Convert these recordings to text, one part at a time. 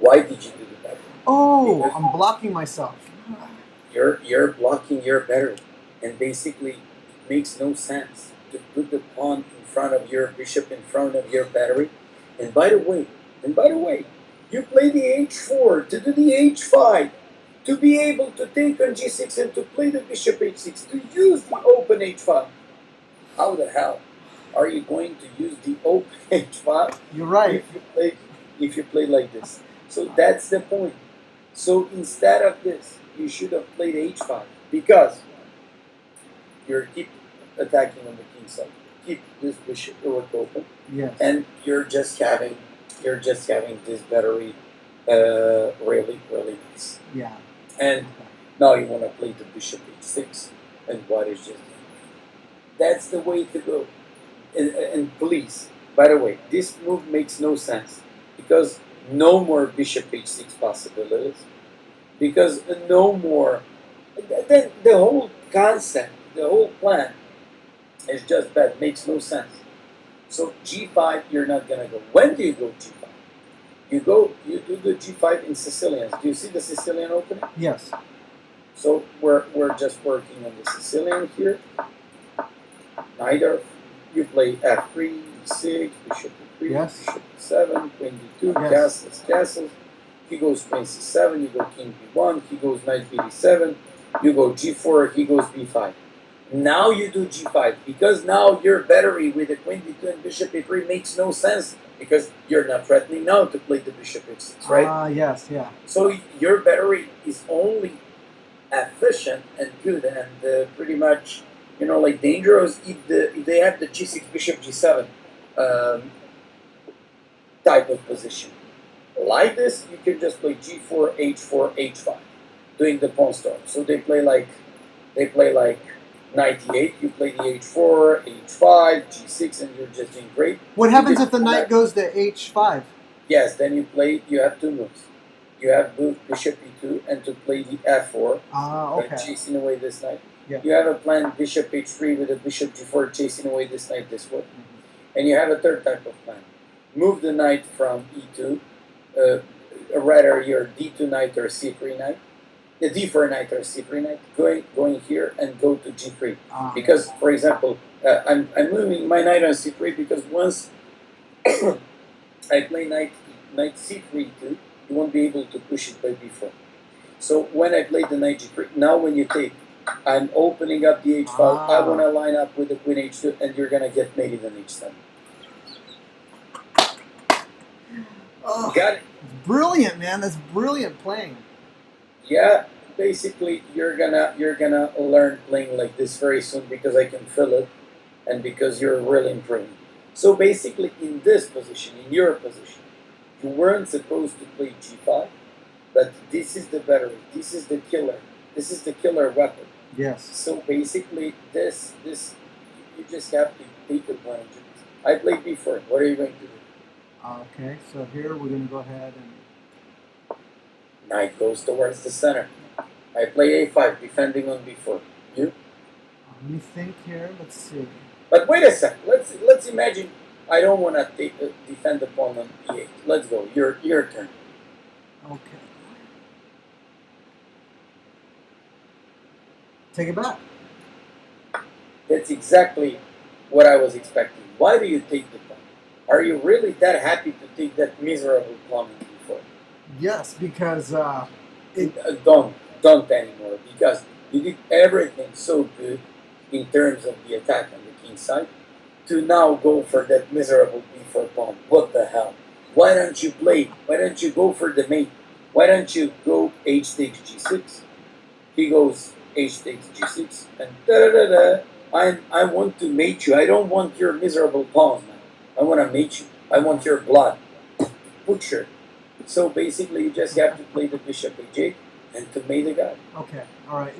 Why did you do the battery? Oh, Because I'm blocking myself. you're blocking your battery, and basically it makes no sense to put the pawn in front of your bishop in front of your battery. And by the way, you play the h4 to do the h5 to be able to take on g6 and to play the bishop h6 to use the open h5. How the hell are you going to use the open h5 You're right. if you play if you play like this? So that's the point. So instead of this, you should have played h5 because you're keep attacking on the king side, keep this bishop open, Yes. and you're just having this battery really nice. Yeah. And now you want to play the bishop h6, and white is just that's the way to go. And please, by the way, this move makes no sense because no more bishop h6 possibilities. Because no more, then the whole concept, the whole plan is just bad, makes no sense. So g5, you're not gonna go. When do you go g5? You do the g5 in Sicilians. Do you see the Sicilian opening? Yes. So we're just working on the Sicilian here. Neither you play f3, e6, bishop e3, Yes. bishop e7, queen d2, Yes. castles. He goes queen c7, you go king b1, he goes knight b7, you go g4, he goes b5. Now you do g5 because now your battery with the queen d2 and bishop e3 makes no sense because you're not threatening now to play the bishop h6, right? Yes, yeah. So your battery is only efficient and good and pretty much, like dangerous if they have the g6 bishop g7 um, type of position. Like this, you can just play g4, h4, h5, doing the pawn storm. So they play like knight e8. You play the h4, h5, g6, and you're just doing great. What happens if the knight goes to h5? Yes, then you have two moves. You have move bishop e2 and to play the f4, Okay. chasing away this knight. Yeah. You have a plan bishop h3 with a bishop g4 chasing away this knight this way. And you have a third type of plan. Move the knight from e2, rather your d2 knight or c3 knight, the d4 knight or c3 knight, going here and go to g3. Because, for example, I'm moving my knight on c3 because once I play knight c3 too, you won't be able to push it by b4. So when I play the knight g3, now when you take, I'm opening up the h5. I want to line up with the queen h2, and you're gonna get mated on h7. Oh, got it. Brilliant, man. That's brilliant playing. Yeah, basically you're gonna learn playing like this very soon because I can feel it, and because you're really improving. So basically, in this position, in your position, you weren't supposed to play g5, but this is the battery. This is the killer. This is the killer weapon. Yes. So basically, this you just have to take advantage of it. I played b4. What are you going to do? Okay, so here we're going to go ahead and knight goes towards the center. I play a5, defending on b4. You? Let me think here. Let's see. But wait a sec. Let's imagine I don't want to defend the pawn on e8. Let's go. Your turn. Okay. Take it back. That's exactly what I was expecting. Why do you take the pawn? Are you really that happy to take that miserable pawn on b4? Yes, because don't anymore, because you did everything so good in terms of the attack on the king side to now go for that miserable b4 pawn. What the hell? Why don't you play? Why don't you go for the mate? Why don't you go h takes g6? He goes h takes g6 and da da da. I want to mate you. I don't want your miserable pawns, man. I want to mate you. I want your blood. Butcher. So basically, you just have to play the bishop h8 and to mate the guy. Okay, all right.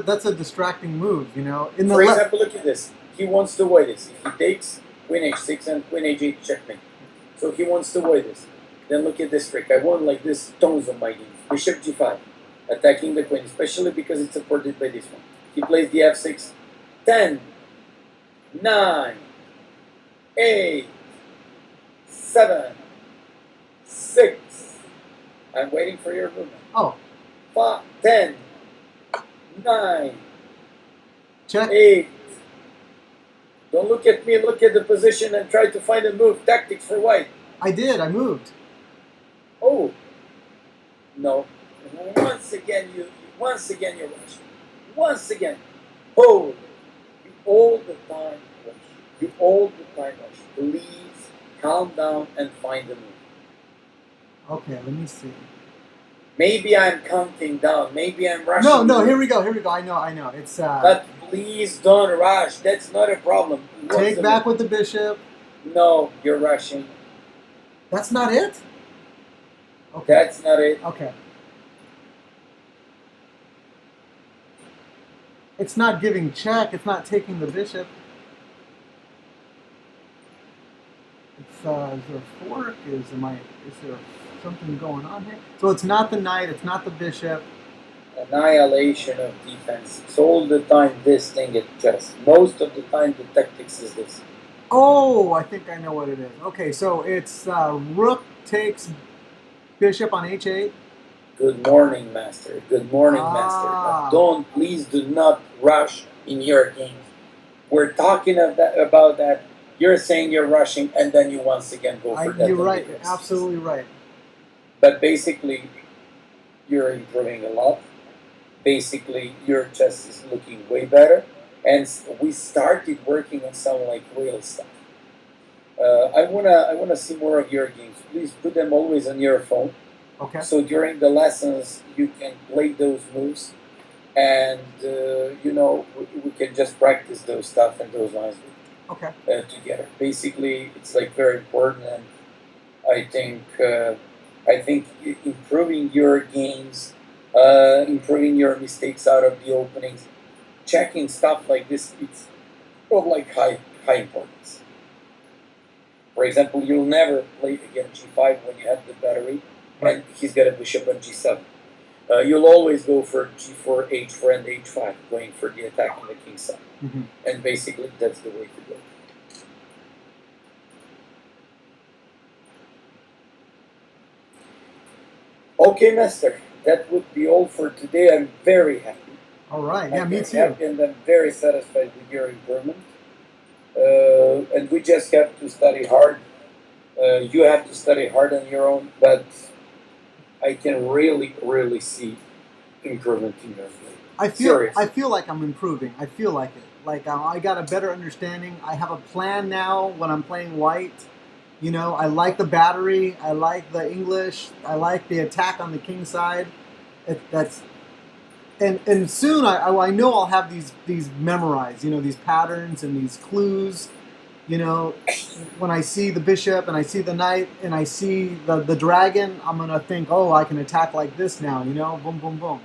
That's a distracting move. In the For example, look at this. He wants to avoid this. If he takes queen h6 and queen h8, checkmate. So he wants to avoid this. Then look at this trick. I won like this tons of my games. Bishop g5, attacking the queen, especially because it's supported by this one. He plays the f6. 10, 9, 8, 7, 6, I'm waiting for your movement. Oh, 5, 10, 9, check. 8. Don't look at me, look at the position and try to find a move. Tactics for white. I did. I moved. Oh, no. Once again you rush. Once again. Hold. You all the time rush. You all the time rush. Please calm down and find a move. Okay, let me see. Maybe I'm counting down. Maybe I'm rushing. No. Here we go. I know. It's But please don't rush. That's not a problem. What's take the back move? with the bishop. No, you're rushing. That's not it. Okay. That's not it. Okay. It's not giving check. It's not taking the bishop. It's is there a fork? Is there something going on here? So it's not the knight. It's not the bishop. Annihilation of defense. It's all the time this thing at chess. Most of the time the tactics is this. Oh, I think I know what it is. Okay, so it's rook takes bishop on h8. Good morning, master. Good morning, master. But please do not rush in your games. We're talking about that. You're saying you're rushing, and then you once again go for that. You're right. You're absolutely right. But basically, you're improving a lot. Basically, your chess is looking way better. And we started working on some like real stuff. I wanna see more of your games. Please put them always on your phone. Okay. So during the lessons, you can play those moves, and we can just practice those stuff and those lines together. Basically, it's like very important, and I think improving your games, improving your mistakes out of the openings, checking stuff like this, it's of like high importance. For example, you'll never play against g5 when you have the battery, and he's got a bishop on g7. You'll always go for g4, h4, and h5, going for the attack on the king side. Mm-hmm. And basically, that's the way to go. Okay, master. That would be all for today. I'm very happy. All right. Yeah, me too. Happy, and I'm very satisfied with your improvement. And we just have to study hard. You have to study hard on your own, but I can really, really see improvement in your game. I feel like I'm improving. I feel like it. Like I got a better understanding. I have a plan now when I'm playing white. You know, I like the battery. I like the English. I like the attack on the king side. And soon I know I'll have these memorized. You know, these patterns and these clues. You know, when I see the bishop and I see the knight and I see the dragon, I'm gonna think, oh, I can attack like this now. You know, boom, boom, boom.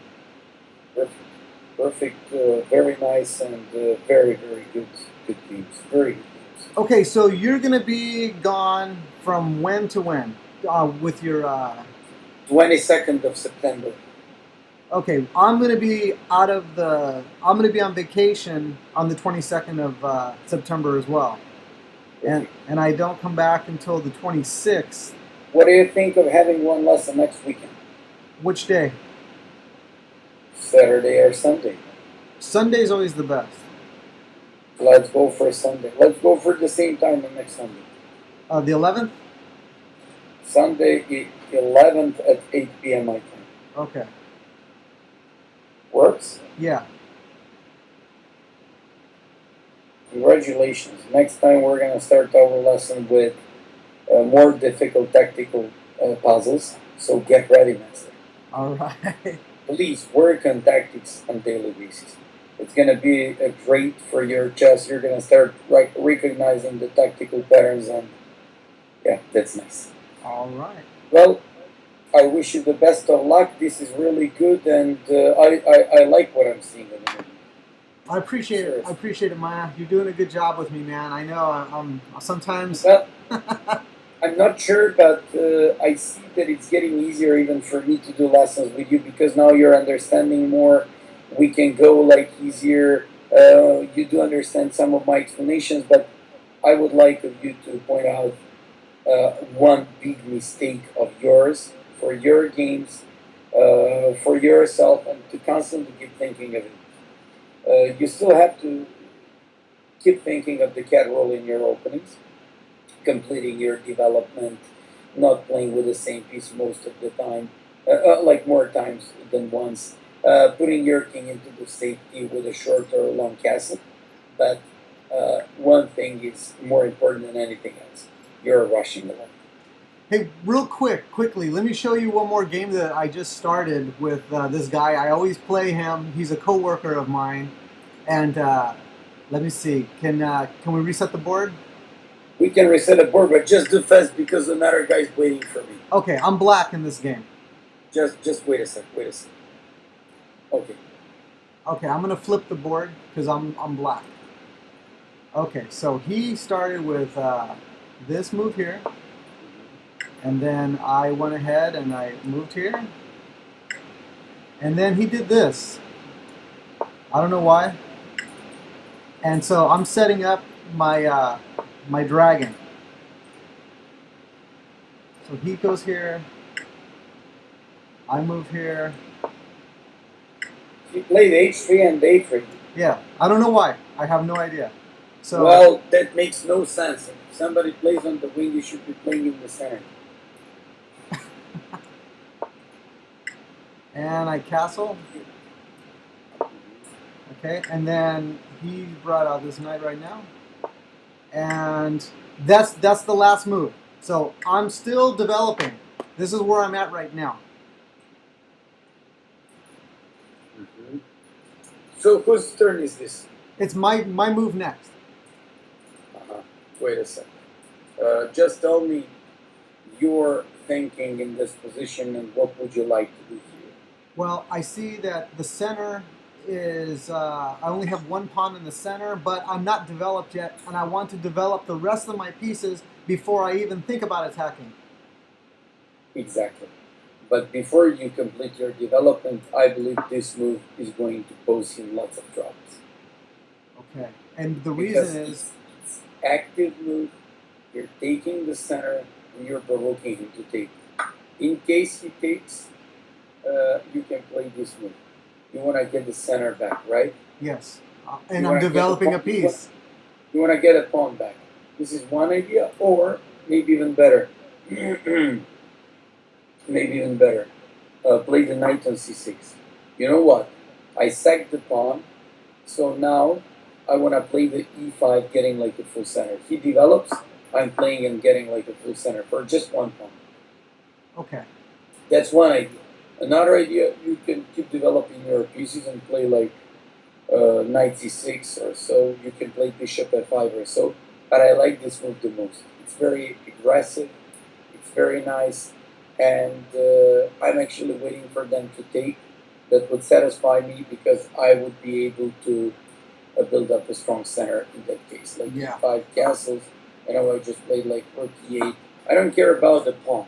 Perfect. Very nice and very, very good games. Very good games. Okay, so you're gonna be gone from when to when with your 22nd of September. Okay, I'm gonna be I'm gonna be on vacation on the 22nd of September as well, and I don't come back until the 26th. What do you think of having one lesson next weekend? Which day? Saturday or Sunday? Sunday's always the best. Let's go for Sunday. Let's go for the same time on next Sunday. The 11th? Sunday, 11th at 8 p.m. my time. Okay. Works? Yeah. Congratulations. Next time we're going to start our lesson with more difficult tactical puzzles. So get ready, master. All right. Please work on tactics on a daily basis. It's going to be great for your chess. You're going to start recognizing the tactical patterns, and yeah, that's nice. All right. Well, I wish you the best of luck. This is really good, and I like what I'm seeing in the moment. I appreciate it. I appreciate it, Maya. You're doing a good job with me, man. I know I'm sometimes... Well, I'm not sure, but I see that it's getting easier even for me to do lessons with you, because now you're understanding more. We can go like easier. You do understand some of my explanations, but I would like of you to point out one big mistake of yours for for your games, for yourself, and to constantly keep thinking of it. You still have to keep thinking of the cat role in your openings, completing your development, not playing with the same piece most of the time, like more times than once, putting your king into the safety with a short or a long castle. But one thing is more important than anything else. You're rushing the line. Hey, quickly, let me show you one more game that I just started with this guy. I always play him. He's a coworker of mine, and let me see. Can we reset the board? We can reset the board, but just do fast because another guy's waiting for me. Okay, I'm black in this game. Just wait a sec. Wait a sec. Okay. Okay, I'm gonna flip the board because I'm black. Okay, so he started with this move here, and then I went ahead and I moved here, and then he did this. I don't know why. And so I'm setting up my my dragon. So he goes here. I move here. You played h3 and a3. Yeah, I don't know why. I have no idea. So Well, that makes no sense. If somebody plays on the wing, you should be playing in the center. and I castle. Okay, and then he brought out this knight right now, and that's the last move. So I'm still developing. This is where I'm at right now. So whose turn is this? It's my move next. Wait a second. Just tell me your thinking in this position and what would you like to do here? Well, I see that the center is, I only have one pawn in the center, but I'm not developed yet, and I want to develop the rest of my pieces before I even think about attacking. Exactly. But before you complete your development, I believe this move is going to pose him lots of troubles. Okay, and the Because reason is, it's active move, you're taking the center, and you're provoking him to take. In case he takes, you can play this move. You want to get the center back, right? yes, You and I'm wanna get the developing a pawn- piece. You want to get a pawn back. This is one idea, or maybe even better. Maybe even better. Play the knight on c6. You know what? I sacked the pawn, so now I want to play the e5, getting like a full center. If he develops, I'm playing and getting like a full center for just one pawn. Okay, That's one idea. Another idea, you can keep developing your pieces and play like knight c6 or so. You can play bishop f5 or so. But I like this move the most. It's very aggressive. It's very nice. And I'm actually waiting for them to take. That would satisfy me because I would be able to build up a strong center in that case. Like Yeah. e5 castles. And I would just play like rook e8. I don't care about the pawn.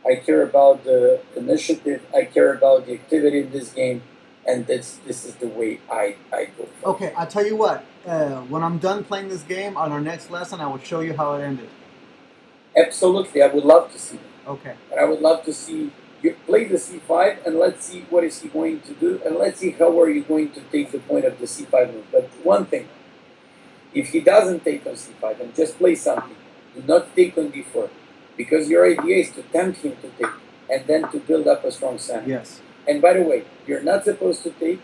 I care about the initiative. I care about the activity in this game. And this is the way I go for it. okay, I'll tell you what, when I'm done playing this game, on our next lesson, I will show you how it ended. Absolutely, I would love to see that. Okay, And I would love to see you play the c5 and let's see what is he going to do and let's see how are you going to take the point of the c5 move. But one thing, if he doesn't take on c5 and just play something, do not take on d4 because your idea is to tempt him to take and then to build up a strong center. yes. And by the way, you're not supposed to take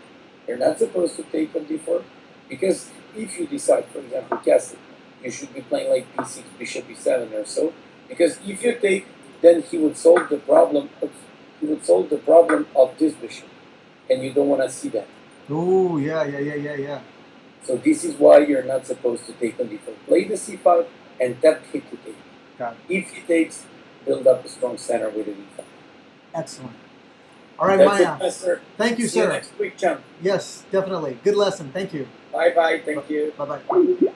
on d4 because if you decide, for example, castle, you should be playing like b6, bishop b7 or so. Because if you take, then he would solve the problem. Of this bishop, and you don't want to see that. Oh, yeah. So this is why you're not supposed to take on d4. Play the c5 and tempt him to take. Got it. If he takes, build up a strong center with a d5. Excellent. All right, That's Maya. it, Master. Thank you, See you sir. next week, champ. Yes, definitely. Good lesson. Thank you. Bye bye. Thank you. Bye-bye.